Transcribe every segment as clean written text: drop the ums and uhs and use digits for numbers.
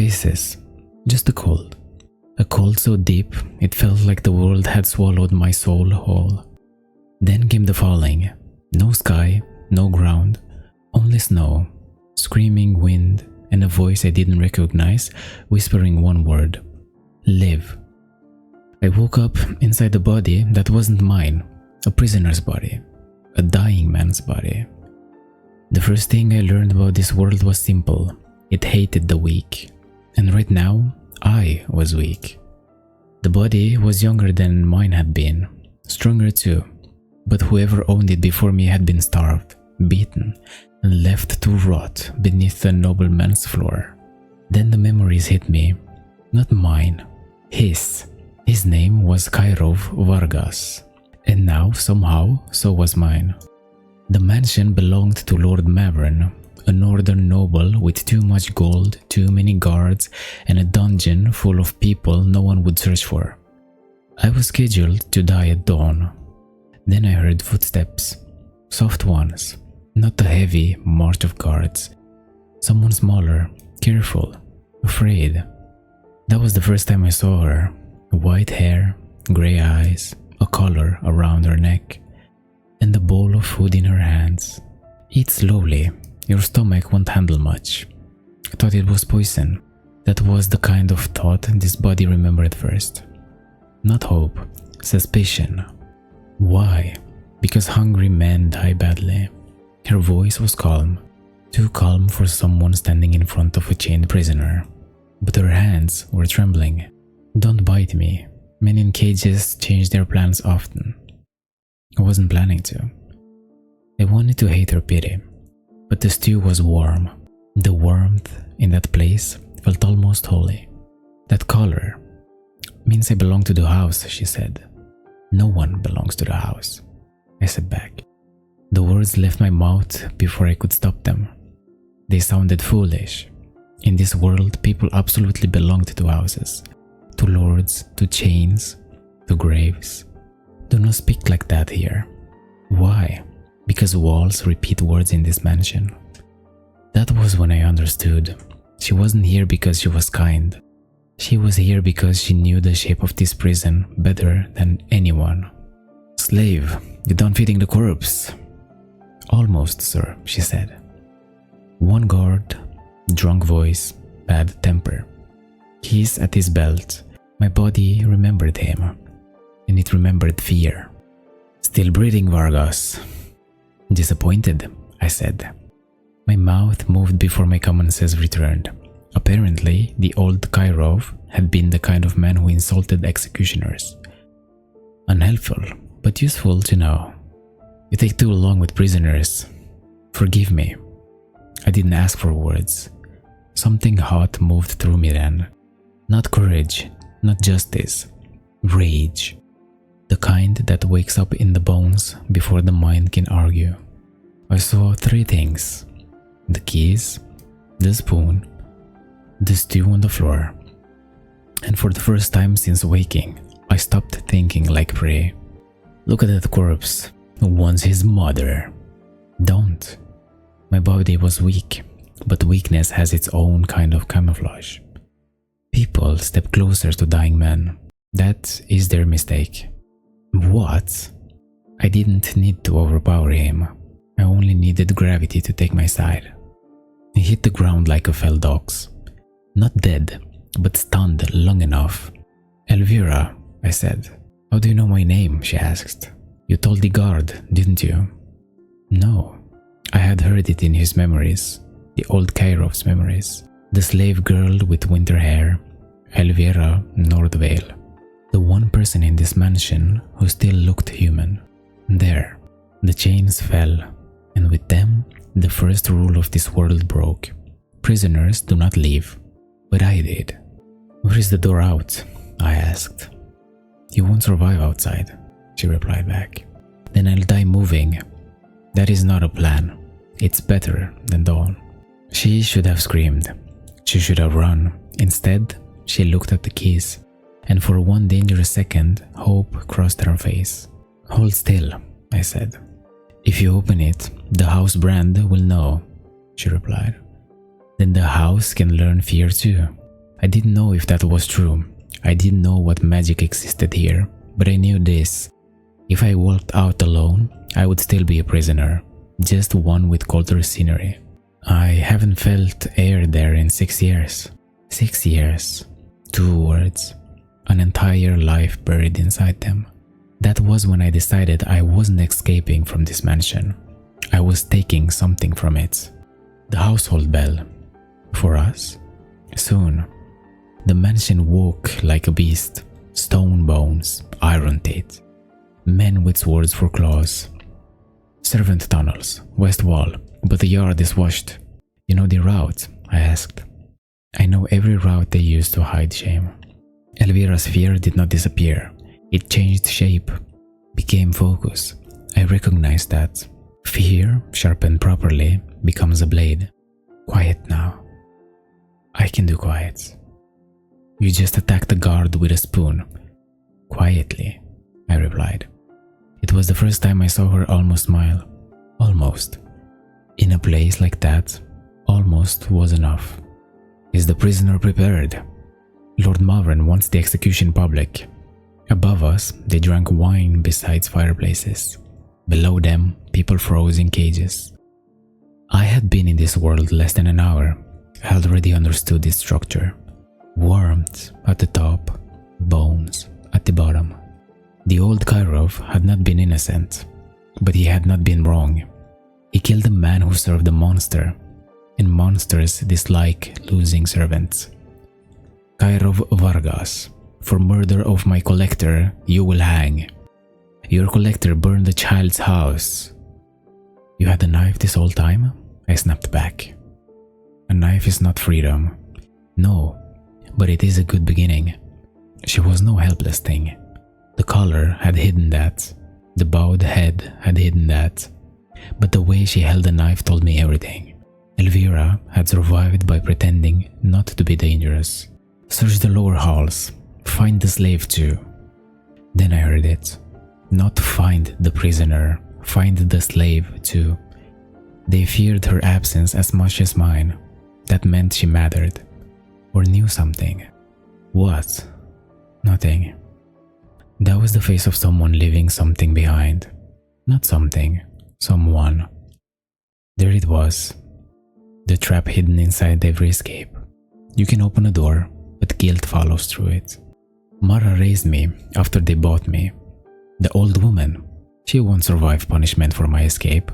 faces, just a cold. A cold so deep, it felt like the world had swallowed my soul whole. Then came the falling. No sky, no ground, only snow, screaming wind, and a voice I didn't recognize whispering one word: live. I woke up inside a body that wasn't mine, a prisoner's body, a dying man's body. The first thing I learned about this world was simple: it hated the weak. And right now, I was weak. The body was younger than mine had been, stronger too, but whoever owned it before me had been starved, beaten, and left to rot beneath the nobleman's floor. Then the memories hit me. Not mine, his. His name was Kairov Vargas, and now, somehow, so was mine. The mansion belonged to Lord Mavern, a northern noble with too much gold, too many guards, and a dungeon full of people no one would search for. I was scheduled to die at dawn. Then I heard footsteps, soft ones, not the heavy march of guards. Someone smaller, careful, afraid. That was the first time I saw her. White hair, grey eyes, a collar around her neck, and a bowl of food in her hands. Eat slowly, your stomach won't handle much. I thought it was poison. That was the kind of thought this body remembered first. Not hope, suspicion. Why? Because hungry men die badly. Her voice was calm, too calm for someone standing in front of a chained prisoner. But her hands were trembling. Don't bite me. Men in cages change their plans often. I wasn't planning to. I wanted to hate her pity, but the stew was warm. The warmth in that place felt almost holy. That color means I belong to the house, she said. No one belongs to the house, I said back. The words left my mouth before I could stop them. They sounded foolish. In this world, people absolutely belonged to houses, to lords, to chains, to graves. Do not speak like that here. Why? Because walls repeat words in this mansion. That was when I understood. She wasn't here because she was kind. She was here because she knew the shape of this prison better than anyone. Slave, you're done feeding the corpse. Almost, sir, she said. One guard, drunk voice, bad temper. Keys at his belt. My body remembered him, and it remembered fear. Still breathing, Vargas. Disappointed, I said. My mouth moved before my common sense returned. Apparently, the old Kairov had been the kind of man who insulted executioners. Unhelpful, but useful to know. You take too long with prisoners. Forgive me. I didn't ask for words. Something hot moved through me then. Not courage, not justice. Rage. The kind that wakes up in the bones before the mind can argue. I saw three things. The keys, the spoon, the stew on the floor. And for the first time since waking, I stopped thinking like prey. Look at that corpse. Once his mother. Don't. My body was weak, but weakness has its own kind of camouflage. People step closer to dying men. That is their mistake. What? I didn't need to overpower him. I only needed gravity to take my side. He hit the ground like a fell dog's. Not dead, but stunned long enough. Elvira, I said. How do you know my name? She asked. You told the guard, didn't you? No. I had heard it in his memories, the old Kairov's memories. The slave girl with winter hair, Elvira Nordvale. The one person in this mansion who still looked human. There, the chains fell, and with them, the first rule of this world broke. Prisoners do not leave, but I did. Where is the door out? I asked. You won't survive outside, she replied back. Then I'll die moving. That is not a plan. It's better than dawn. She should have screamed. She should have run. Instead, she looked at the keys, and for one dangerous second, hope crossed her face. Hold still, I said. If you open it, the house brand will know, she replied. Then the house can learn fear too. I didn't know if that was true. I didn't know what magic existed here, but I knew this. If I walked out alone, I would still be a prisoner, just one with colder scenery. I haven't felt air there in 6 years. 6 years. 2 words. An entire life buried inside them. That was when I decided I wasn't escaping from this mansion. I was taking something from it. The household bell. For us? Soon. The mansion woke like a beast. Stone bones, iron teeth. Men with swords for claws. Servant tunnels, west wall, but the yard is washed. You know the route? I asked. I know every route they used to hide shame. Elvira's fear did not disappear. It changed shape, became focus. I recognized that. Fear, sharpened properly, becomes a blade. Quiet now. I can do quiet. You just attacked the guard with a spoon. Quietly, I replied. It was the first time I saw her almost smile. Almost. In a place like that, almost was enough. Is the prisoner prepared? Lord Malvern wants the execution public. Above us, they drank wine beside fireplaces. Below them, people froze in cages. I had been in this world less than an hour. I already understood its structure. Warmth at the top, bones at the bottom. The old Kirov had not been innocent, but he had not been wrong. He killed a man who served a monster, and monsters dislike losing servants. Kirov Vargas, for murder of my collector, you will hang. Your collector burned a child's house. You had a knife this whole time? I snapped back. A knife is not freedom. No, but it is a good beginning. She was no helpless thing. The collar had hidden that. The bowed head had hidden that. But the way she held the knife told me everything. Elvira had survived by pretending not to be dangerous. Search the lower halls. Find the slave too. Then I heard it. Not find the prisoner. Find the slave too. They feared her absence as much as mine. That meant she mattered. Or knew something. What? Nothing. That was the face of someone leaving something behind. Not something. Someone. There it was. The trap hidden inside every escape. You can open a door, but guilt follows through it. Mara raised me after they bought me. The old woman. She won't survive punishment for my escape.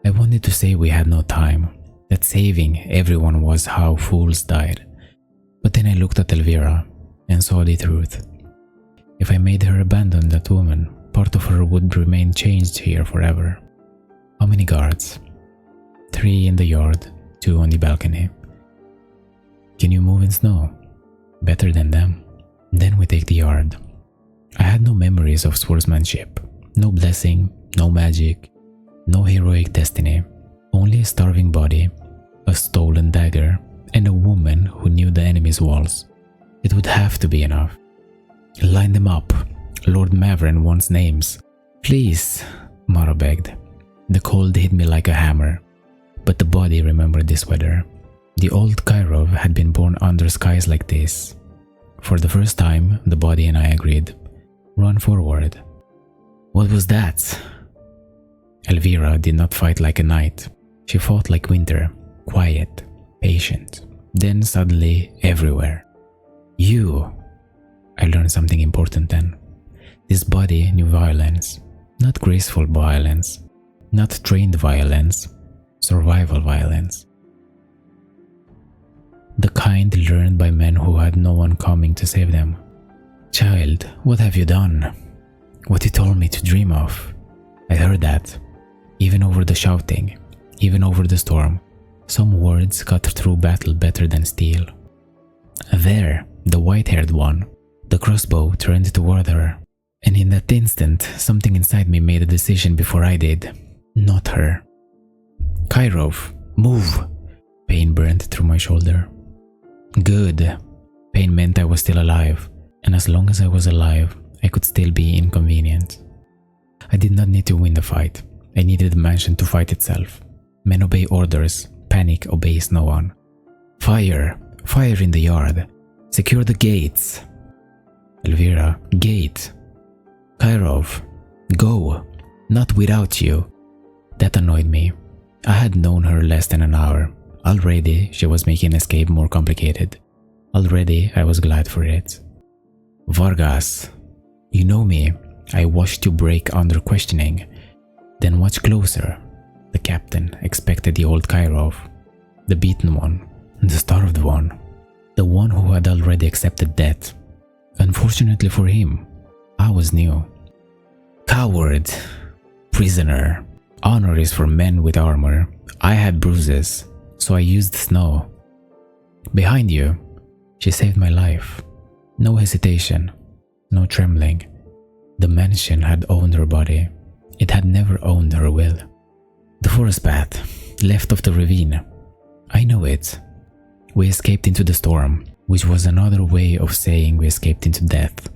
I wanted to say we had no time. That saving everyone was how fools died. But then I looked at Elvira and saw the truth. If I made her abandon that woman, part of her would remain changed here forever. How many guards? 3 in the yard, 2 on the balcony. Can you move in snow? Better than them. Then we take the yard. I had no memories of swordsmanship, no blessing, no magic, no heroic destiny, only a starving body, a stolen dagger, and a woman who knew the enemy's walls. It would have to be enough. Line them up. Lord Mavren wants names. Please, Mara begged. The cold hit me like a hammer, but the body remembered this weather. The old Kirov had been born under skies like this. For the first time, the body and I agreed. Run forward. What was that? Elvira did not fight like a knight. She fought like winter, quiet, patient. Then suddenly, everywhere. You. I learned something important then. This body knew violence. Not graceful violence. Not trained violence. Survival violence. The kind learned by men who had no one coming to save them. Child, what have you done? What you told me to dream of. I heard that. Even over the shouting. Even over the storm. Some words cut through battle better than steel. There, the white-haired one. The crossbow turned toward her. And in that instant, something inside me made a decision before I did. Not her. Kirov, move! Pain burned through my shoulder. Good. Pain meant I was still alive. And as long as I was alive, I could still be inconvenient. I did not need to win the fight. I needed the mansion to fight itself. Men obey orders. Panic obeys no one. Fire! Fire in the yard! Secure the gates. Elvira, gate. Kairov, go. Not without you. That annoyed me. I had known her less than an hour. Already, she was making escape more complicated. Already, I was glad for it. Vargas, you know me. I watched you break under questioning. Then watch closer. The captain expected the old Kairov. The beaten one. The starved one. The one who had already accepted death. Unfortunately for him, I was new. Coward. Prisoner. Honor is for men with armor. I had bruises, so I used snow. Behind you, she saved my life. No hesitation, no trembling. The mansion had owned her body. It had never owned her will. The forest path, left of the ravine. I know it. We escaped into the storm, which was another way of saying we escaped into death.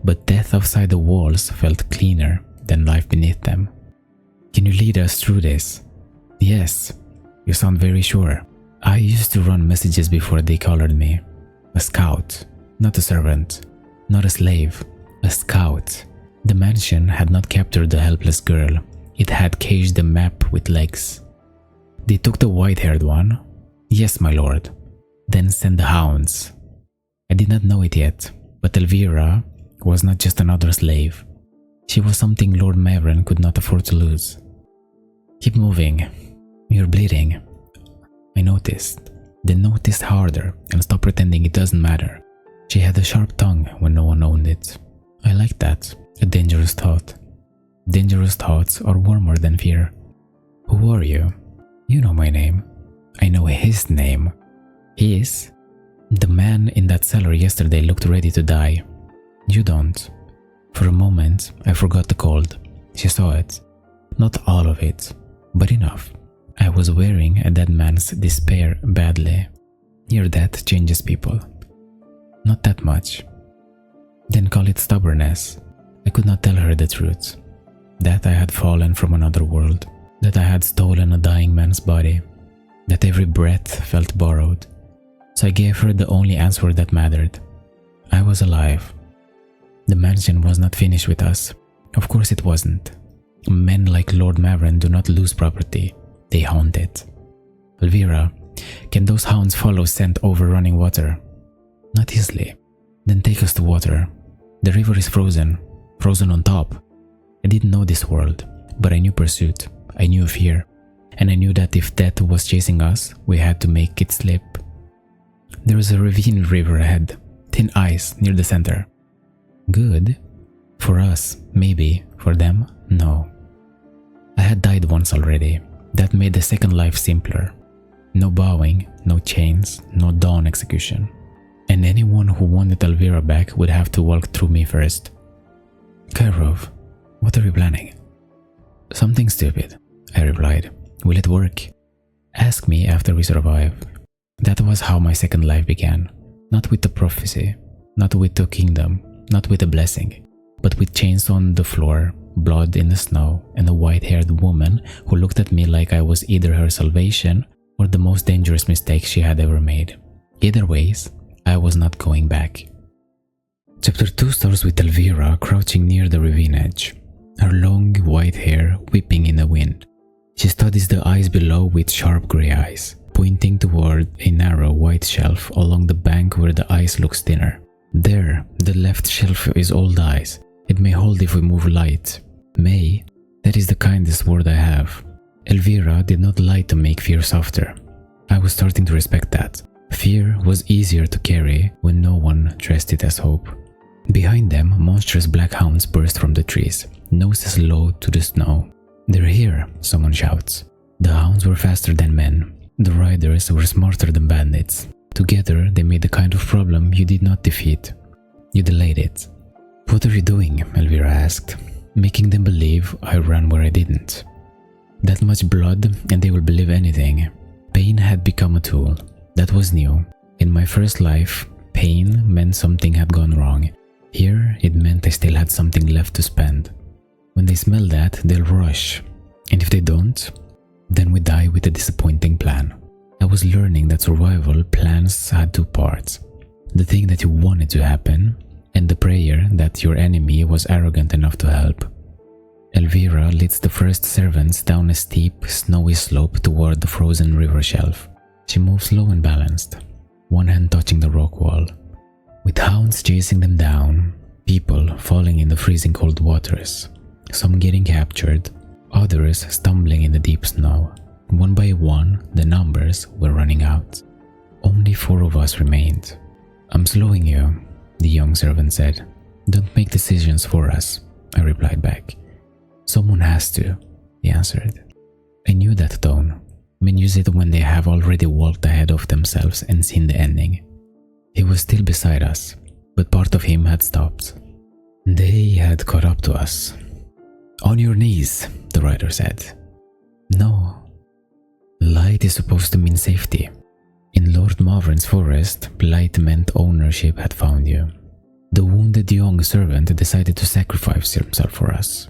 But death outside the walls felt cleaner than life beneath them. Can you lead us through this? Yes, you sound very sure. I used to run messages before they colored me. A scout, not a servant, not a slave, a scout. The mansion had not captured the helpless girl. It had caged the map with legs. They took the white-haired one? Yes, my lord. Then sent the hounds. I did not know it yet, but Elvira was not just another slave. She was something Lord Mavren could not afford to lose. Keep moving. You're bleeding. I noticed. Then noticed harder and stopped pretending it doesn't matter. She had a sharp tongue when no one owned it. I like that. A dangerous thought. Dangerous thoughts are warmer than fear. Who are you? You know my name. I know his name. His? The man in that cellar yesterday looked ready to die. You don't. For a moment, I forgot the cold. She saw it. Not all of it, but enough. I was wearing a dead man's despair badly. Near death changes people. Not that much. Then call it stubbornness. I could not tell her the truth. That I had fallen from another world. That I had stolen a dying man's body. That every breath felt borrowed. So I gave her the only answer that mattered. I was alive. The mansion was not finished with us. Of course it wasn't. Men like Lord Mavren do not lose property. They haunt it. Elvira, can those hounds follow scent over running water? Not easily. Then take us to water. The river is frozen. Frozen on top. I didn't know this world, but I knew pursuit. I knew fear. And I knew that if death was chasing us, we had to make it slip. There is a ravine river ahead. Thin ice near the center. Good. For us, maybe. For them, no. I had died once already. That made the second life simpler. No bowing, no chains, no dawn execution. And anyone who wanted Elvira back would have to walk through me first. Kairov, what are you planning? Something stupid, I replied. Will it work? Ask me after we survive. That was how my second life began. Not with the prophecy, not with the kingdom, not with a blessing, but with chains on the floor, blood in the snow, and a white-haired woman who looked at me like I was either her salvation or the most dangerous mistake she had ever made. Either ways, I was not going back. Chapter 2 starts with Elvira crouching near the ravine edge, her long white hair whipping in the wind. She studies the ice below with sharp grey eyes, pointing toward a narrow white shelf along the bank where the ice looks thinner. There, the left shelf is old ice. It may hold if we move light. May, that is the kindest word I have. Elvira did not lie to make fear softer. I was starting to respect that. Fear was easier to carry when no one dressed it as hope. Behind them, monstrous black hounds burst from the trees, noses low to the snow. They're here, someone shouts. The hounds were faster than men. The riders were smarter than bandits. Together, they made the kind of problem you did not defeat. You delayed it. What are you doing? Elvira asked, making them believe I ran where I didn't. That much blood and they will believe anything. Pain had become a tool. That was new. In my first life, pain meant something had gone wrong. Here, it meant I still had something left to spend. When they smell that, they'll rush. And if they don't, then we die with a disappointing plan. I was learning that survival plans had two parts. the thing that you wanted to happen, and the prayer that your enemy was arrogant enough to help. Elvira leads the first servants down a steep, snowy slope toward the frozen river shelf. She moves slow and balanced, one hand touching the rock wall, with hounds chasing them down, people falling in the freezing cold waters, some getting captured, others stumbling in the deep snow. One by one, the numbers were running out. Only 4 of us remained. "I'm slowing you," the young servant said. "Don't make decisions for us," I replied back. "Someone has to," he answered. I knew that tone. Men use it when they have already walked ahead of themselves and seen the ending. He was still beside us, but part of him had stopped. They had caught up to us. "On your knees," the rider said. "No. Light is supposed to mean safety. In Lord Mavrin's forest, light meant ownership had found you. The wounded young servant decided to sacrifice himself for us.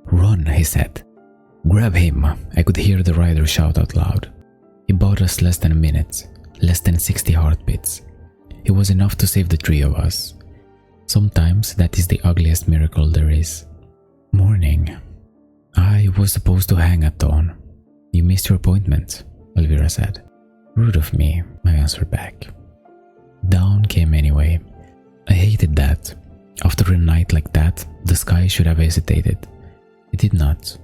"Run," he said. "Grab him," I could hear the rider shout out loud. He bought us less than a minute, less than 60 heartbeats. It was enough to save the 3 of us. Sometimes that is the ugliest miracle there is. Morning. I was supposed to hang at dawn. "You missed your appointment," Elvira said. "Rude of me," I answered back. Dawn came anyway. I hated that. After a night like that, the sky should have hesitated. It did not.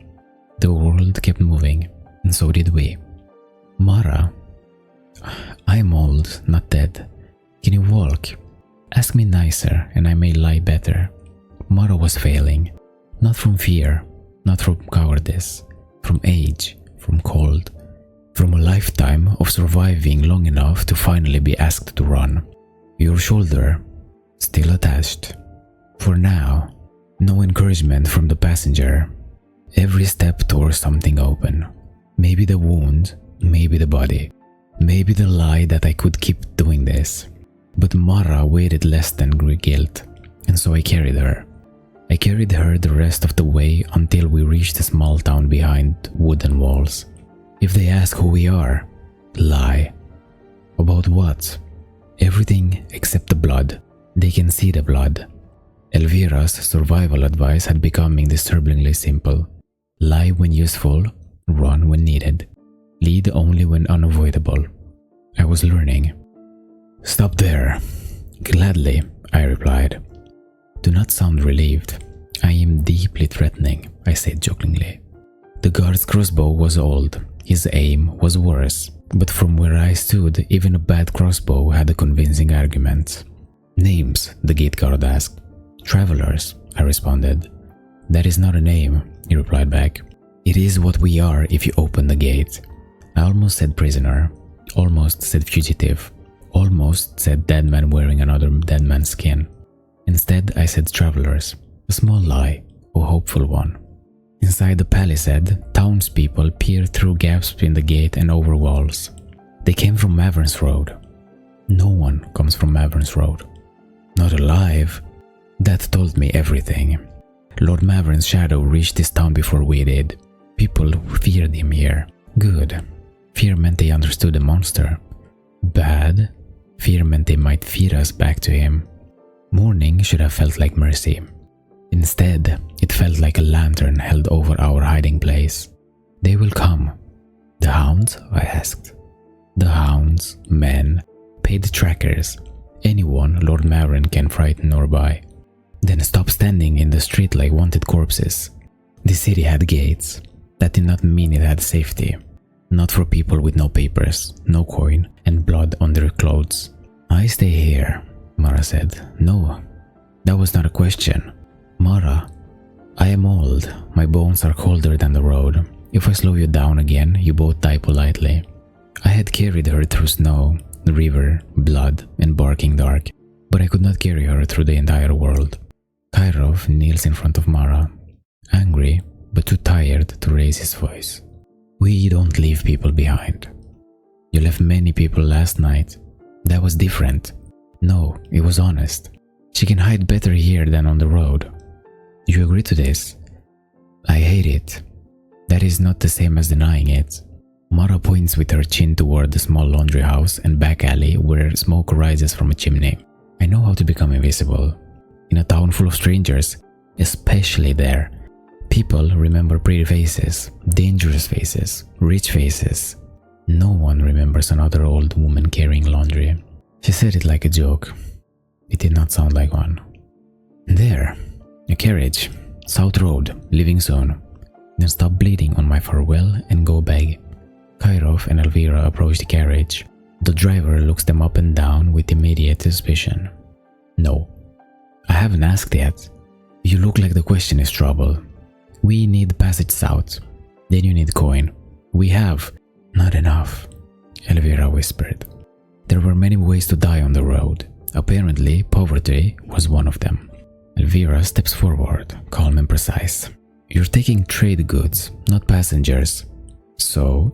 The world kept moving, and so did we. "Mara, I'm old, not dead. Can you walk? Ask me nicer, and I may lie better." Mara was failing. Not from fear, not from cowardice, from age, from cold, from a lifetime of surviving long enough to finally be asked to run. Your shoulder, still attached. For now, no encouragement from the passenger. Every step tore something open. Maybe the wound, maybe the body, maybe the lie that I could keep doing this. But Mara weighed less than guilt, and so I carried her. I carried her the rest of the way until we reached a small town behind wooden walls. If they ask who we are, lie. About what? Everything except the blood. They can see the blood. Elvira's survival advice had become disturbingly simple. Lie when useful, run when needed, lead only when unavoidable. I was learning. "Stop there." "Gladly," I replied. "Do not sound relieved. I am deeply threatening," I said jokingly. The guard's crossbow was old. His aim was worse, but from where I stood, even a bad crossbow had a convincing argument. "Names?" the gate guard asked. "Travelers," I responded. "That is not a name," he replied back. "It is what we are if you open the gate." I almost said prisoner, almost said fugitive, almost said dead man wearing another dead man's skin. Instead, I said travelers, a small lie, a hopeful one. Inside the palisade, townspeople peered through gaps in the gate and over walls. They came from Mavrin's Road. No one comes from Mavrin's Road. Not alive. That told me everything. Lord Mavrin's shadow reached this town before we did. People feared him here. Good. Fear meant they understood the monster. Bad. Fear meant they might feed us back to him. Morning should have felt like mercy. Instead, it felt like a lantern held over our hiding place. They will come. The hounds? I asked. The hounds, men, paid trackers, anyone Lord Mavrin can frighten or buy. Then stop standing in the street like wanted corpses. The city had gates. That did not mean it had safety. Not for people with no papers, no coin, and blood on their clothes. "I stay here," Mara said. "No, that was not a question. Mara, I am old. My bones are colder than the road. If I slow you down again, you both die politely." I had carried her through snow, river, blood, and barking dark, but I could not carry her through the entire world. Kairov kneels in front of Mara, angry but too tired to raise his voice. "We don't leave people behind. You left many people last night. That was different. No, it was honest. She can hide better here than on the road. You agree to this?" "I hate it. That is not the same as denying it." Mara points with her chin toward the small laundry house and back alley where smoke rises from a chimney. I know how to become invisible. In a town full of strangers, especially there, people remember pretty faces, dangerous faces, rich faces. No one remembers another old woman carrying laundry. She said it like a joke. It did not sound like one. There, a carriage, South Road, leaving soon. Then stop bleeding on my farewell and go bag. Kairov and Elvira approach the carriage. The driver looks them up and down with immediate suspicion. No, I haven't asked yet. You look like the question is trouble. We need passage south. Then you need coin. We have not enough, Elvira whispered. There were many ways to die on the road. Apparently, poverty was one of them. Elvira steps forward, calm and precise. You're taking trade goods, not passengers. So,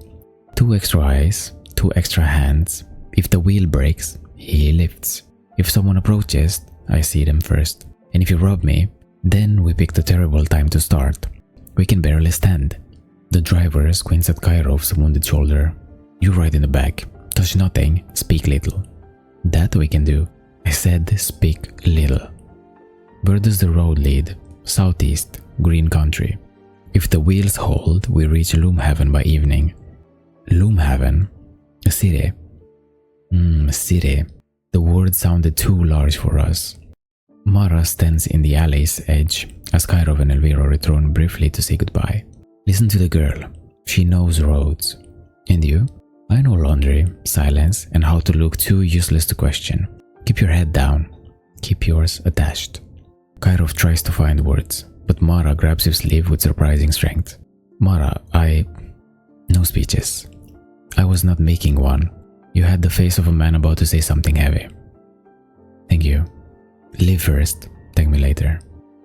2 extra eyes, 2 extra hands. If the wheel breaks, he lifts. If someone approaches, I see them first. And if you rob me, then we pick the terrible time to start. We can barely stand. The driver squints at Kairov's wounded shoulder. You ride in the back. Touch nothing, speak little. That we can do. I said speak little. Where does the road lead? Southeast, green country. If the wheels hold, we reach Loomhaven by evening. Loomhaven? A city. City. The word sounded too large for us. Mara stands in the alley's edge as Kairov and Elvira return briefly to say goodbye. Listen to the girl. She knows roads. And you? I know laundry, silence, and how to look too useless to question. Keep your head down. Keep yours attached. Kairov tries to find words, but Mara grabs his sleeve with surprising strength. Mara, no speeches. I was not making one. You had the face of a man about to say something heavy. Thank you. Leave first, thank me later.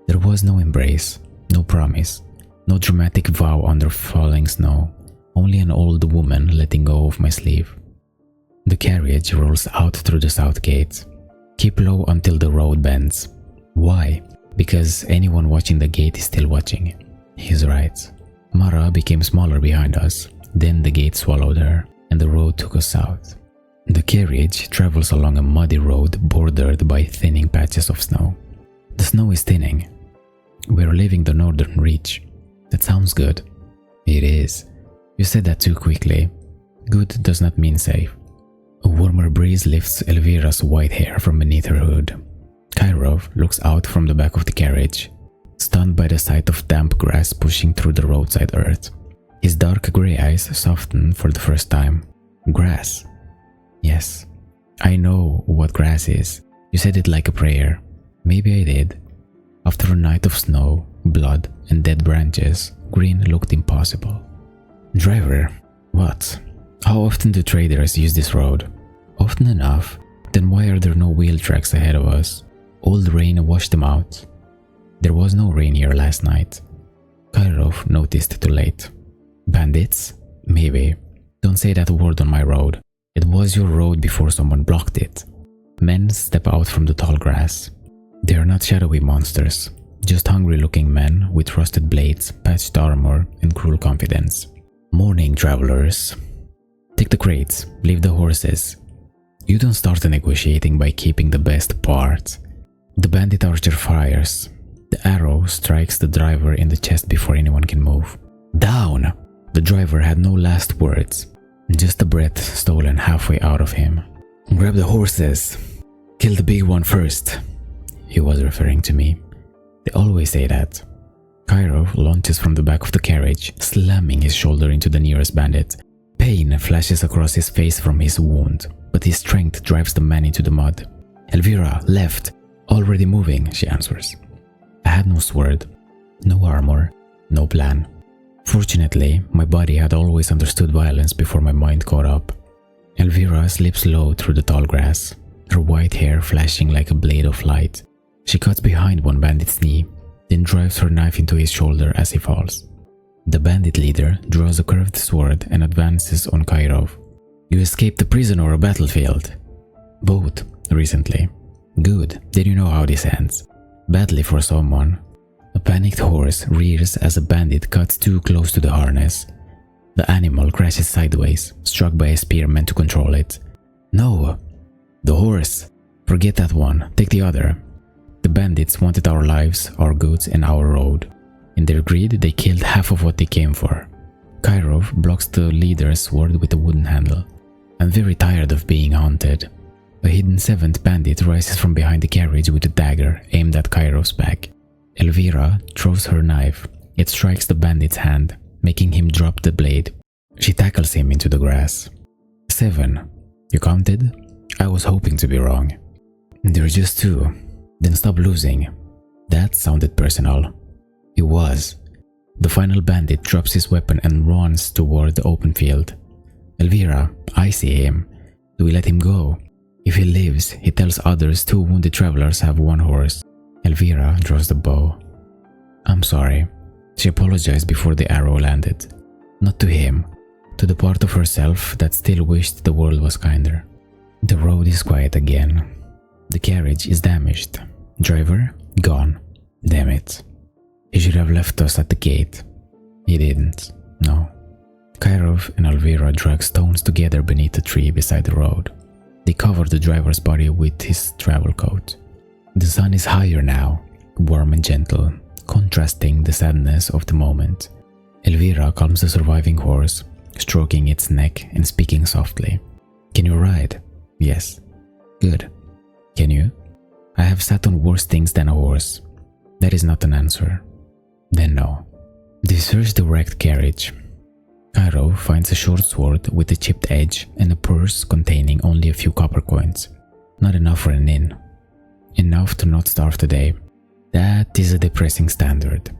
There was no embrace, no promise, no dramatic vow under falling snow, only an old woman letting go of my sleeve. The carriage rolls out through the south gate. Keep low until the road bends. Why? Because anyone watching the gate is still watching. He's right. Mara became smaller behind us, then the gate swallowed her, and the road took us south. The carriage travels along a muddy road bordered by thinning patches of snow. The snow is thinning. We're leaving the northern reach. That sounds good. It is. You said that too quickly. Good does not mean safe. A warmer breeze lifts Elvira's white hair from beneath her hood. Kairov looks out from the back of the carriage, stunned by the sight of damp grass pushing through the roadside earth. His dark grey eyes soften for the first time. Grass. Yes, I know what grass is. You said it like a prayer. Maybe I did. After a night of snow, blood, and dead branches, green looked impossible. Driver, what? How often do traders use this road? Often enough. Then why are there no wheel tracks ahead of us? Old rain washed them out. There was no rain here last night. Kairov noticed too late. Bandits? Maybe. Don't say that word on my road. It was your road before someone blocked it. Men step out from the tall grass. They are not shadowy monsters, just hungry-looking men with rusted blades, patched armor, and cruel confidence. Morning, travelers. Take the crates, leave the horses. You don't start negotiating by keeping the best part. The bandit archer fires. The arrow strikes the driver in the chest before anyone can move. Down! The driver had no last words, just the breath stolen halfway out of him. Grab the horses. Kill the big one first. He was referring to me. They always say that. Kairov launches from the back of the carriage, slamming his shoulder into the nearest bandit. Pain flashes across his face from his wound, but his strength drives the man into the mud. Elvira, left. Already moving, she answers. I had no sword, no armor, no plan. Fortunately, my body had always understood violence before my mind caught up. Elvira slips low through the tall grass, her white hair flashing like a blade of light. She cuts behind one bandit's knee, then drives her knife into his shoulder as he falls. The bandit leader draws a curved sword and advances on Kairov. You escaped a prison or a battlefield? Both, recently. Good, then you know how this ends. Badly for someone. A panicked horse rears as a bandit cuts too close to the harness. The animal crashes sideways, struck by a spear meant to control it. No! The horse! Forget that one, take the other. The bandits wanted our lives, our goods, and our road. In their greed, they killed half of what they came for. Kairov blocks the leader's sword with a wooden handle. I'm very tired of being haunted. A hidden seventh bandit rises from behind the carriage with a dagger aimed at Kairov's back. Elvira throws her knife. It strikes the bandit's hand, making him drop the blade. She tackles him into the grass. 7. You counted? I was hoping to be wrong. There are just 2. Then stop losing. That sounded personal. It was. The final bandit drops his weapon and runs toward the open field. Elvira, I see him. Do we let him go? If he lives, he tells others 2 wounded travelers have 1 horse. Elvira draws the bow. I'm sorry. She apologized before the arrow landed. Not to him, to the part of herself that still wished the world was kinder. The road is quiet again. The carriage is damaged. Driver, gone. Damn it. He should have left us at the gate. He didn't. No. Kairov and Elvira drag stones together beneath a tree beside the road. They cover the driver's body with his travel coat. The sun is higher now, warm and gentle, contrasting the sadness of the moment. Elvira calms the surviving horse, stroking its neck and speaking softly. Can you ride? Yes. Good. Can you? I have sat on worse things than a horse. That is not an answer. Then no. They search the wrecked carriage. Kairov finds a short sword with a chipped edge and a purse containing only a few copper coins. Not enough for an inn. Enough to not starve today. That is a depressing standard.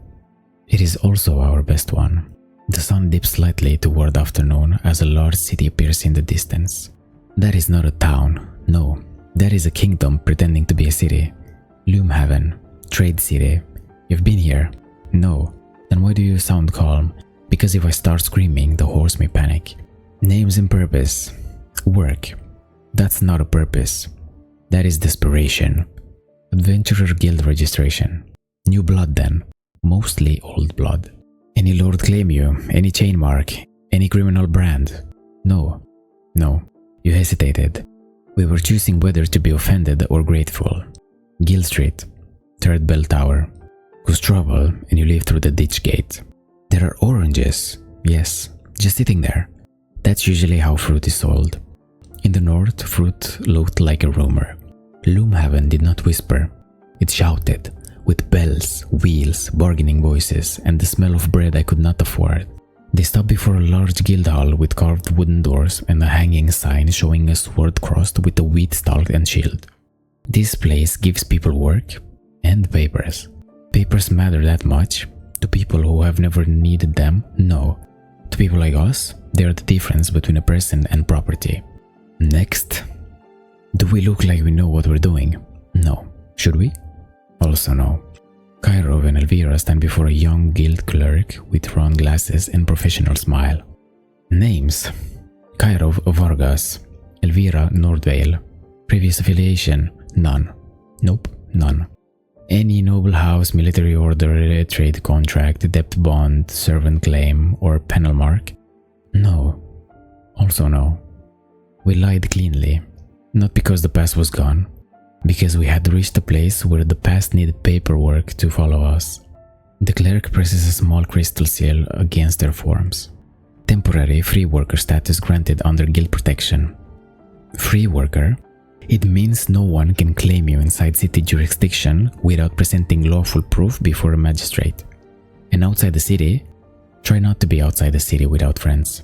It is also our best one. The sun dips slightly toward afternoon as a large city appears in the distance. That is not a town, no. That is a kingdom pretending to be a city. Loomhaven, Trade City. You've been here? No. Then why do you sound calm? Because if I start screaming, the horse may panic. Names and purpose. Work. That's not a purpose. That is desperation. Adventurer Guild registration. New blood then. Mostly old blood. Any lord claim you? Any chain mark? Any criminal brand? No. No. You hesitated. We were choosing whether to be offended or grateful. Guild Street. Third bell tower. Cause trouble and you leave through the ditch gate. There are oranges. Yes. Just sitting there. That's usually how fruit is sold. In the north, fruit looked like a rumor. Loomhaven did not whisper. It shouted, with bells, wheels, bargaining voices, and the smell of bread I could not afford. They stopped before a large guild hall with carved wooden doors and a hanging sign showing a sword crossed with a wheat stalk and shield. This place gives people work and papers. Papers matter that much? To people who have never needed them? No. To people like us, they are the difference between a person and property. Next. Do we look like we know what we're doing? No. Should we? Also no. Kairov and Elvira stand before a young guild clerk with round glasses and professional smile. Names. Kairov Vargas. Elvira Nordvale. Previous affiliation? None. Nope, none. Any noble house, military order, trade contract, debt bond, servant claim, or penal mark? No. Also no. We lied cleanly. Not because the past was gone, because we had reached a place where the past needed paperwork to follow us. The clerk presses a small crystal seal against their forms. Temporary free worker status granted under guild protection. Free worker? It means no one can claim you inside city jurisdiction without presenting lawful proof before a magistrate. And outside the city? Try not to be outside the city without friends.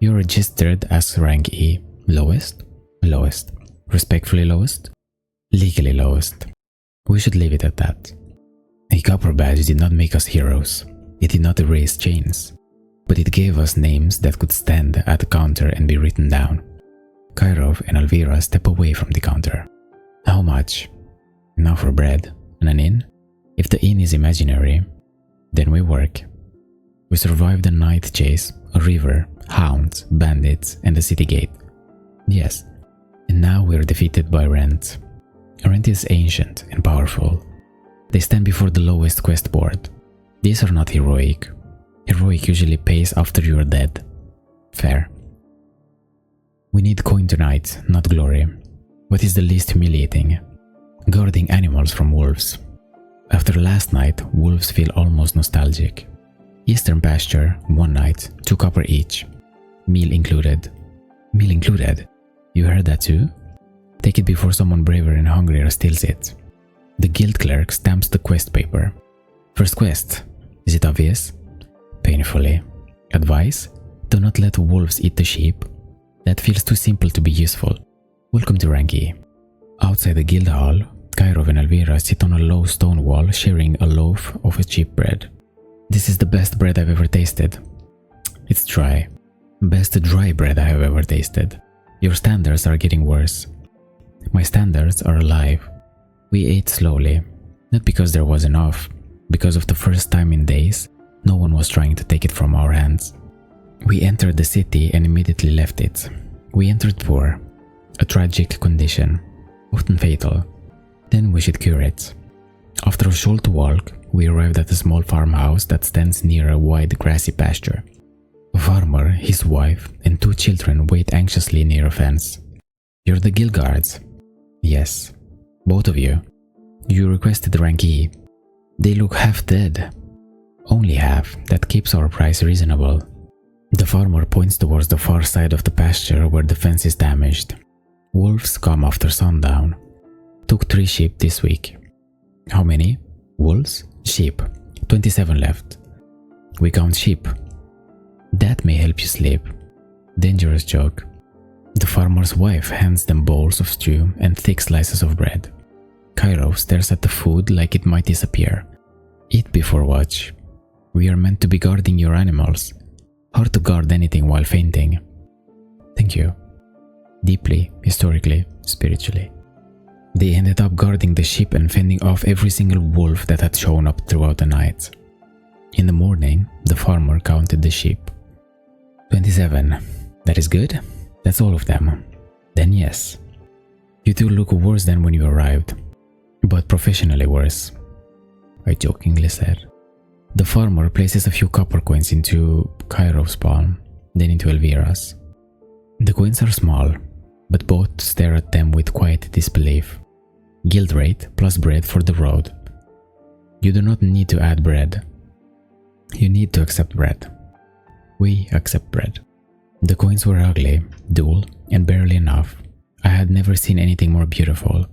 You're registered as rank E. Lowest? Lowest. Respectfully lowest? Legally lowest. We should leave it at that. A copper badge did not make us heroes. It did not erase chains. But it gave us names that could stand at the counter and be written down. Kairov and Elvira step away from the counter. How much? Now for bread and an inn? If the inn is imaginary, then we work. We survived a night chase, a river, hounds, bandits, and the city gate. Yes. And now we are defeated by Rent. Rent is ancient and powerful. They stand before the lowest quest board. These are not heroic. Heroic usually pays after you are dead. Fair. We need coin tonight, not glory. What is the least humiliating? Guarding animals from wolves. After last night, wolves feel almost nostalgic. Eastern pasture, 1 night, 2 copper each. Meal included. Meal included? You heard that too? Take it before someone braver and hungrier steals it. The guild clerk stamps the quest paper. First quest. Is it obvious? Painfully. Advice? Do not let wolves eat the sheep. That feels too simple to be useful. Welcome to rank E. Outside the guild hall, Kairov and Elvira sit on a low stone wall sharing a loaf of cheap bread. This is the best bread I've ever tasted. It's dry. Best dry bread I have ever tasted. Your standards are getting worse. My standards are alive. We ate slowly, not because there was enough, because of the first time in days, no one was trying to take it from our hands. We entered the city and immediately left it. We entered poor, a tragic condition, often fatal. Then we should cure it. After a short walk, we arrived at a small farmhouse that stands near a wide grassy pasture. A farmer, his wife, and 2 children wait anxiously near a fence. You're the guild guards. Yes, both of you. You requested rank E. They look half dead. Only half, that keeps our price reasonable. The farmer points towards the far side of the pasture where the fence is damaged. Wolves come after sundown. Took 3 sheep this week. How many? Wolves? Sheep. 27 left. We count sheep. That may help you sleep. Dangerous joke. The farmer's wife hands them bowls of stew and thick slices of bread. Cairo stares at the food like it might disappear. Eat before watch. We are meant to be guarding your animals. Hard to guard anything while fainting. Thank you. Deeply, historically, spiritually. They ended up guarding the sheep and fending off every single wolf that had shown up throughout the night. In the morning, the farmer counted the sheep. 27. That is good? That's all of them. Then yes. You two look worse than when you arrived, but professionally worse, I jokingly said. The farmer places a few copper coins into Kairov's palm, then into Elvira's. The coins are small, but both stare at them with quiet disbelief. Guild rate plus bread for the road. You do not need to add bread. You need to accept bread. We accept bread. The coins were ugly, dull, and barely enough. I had never seen anything more beautiful.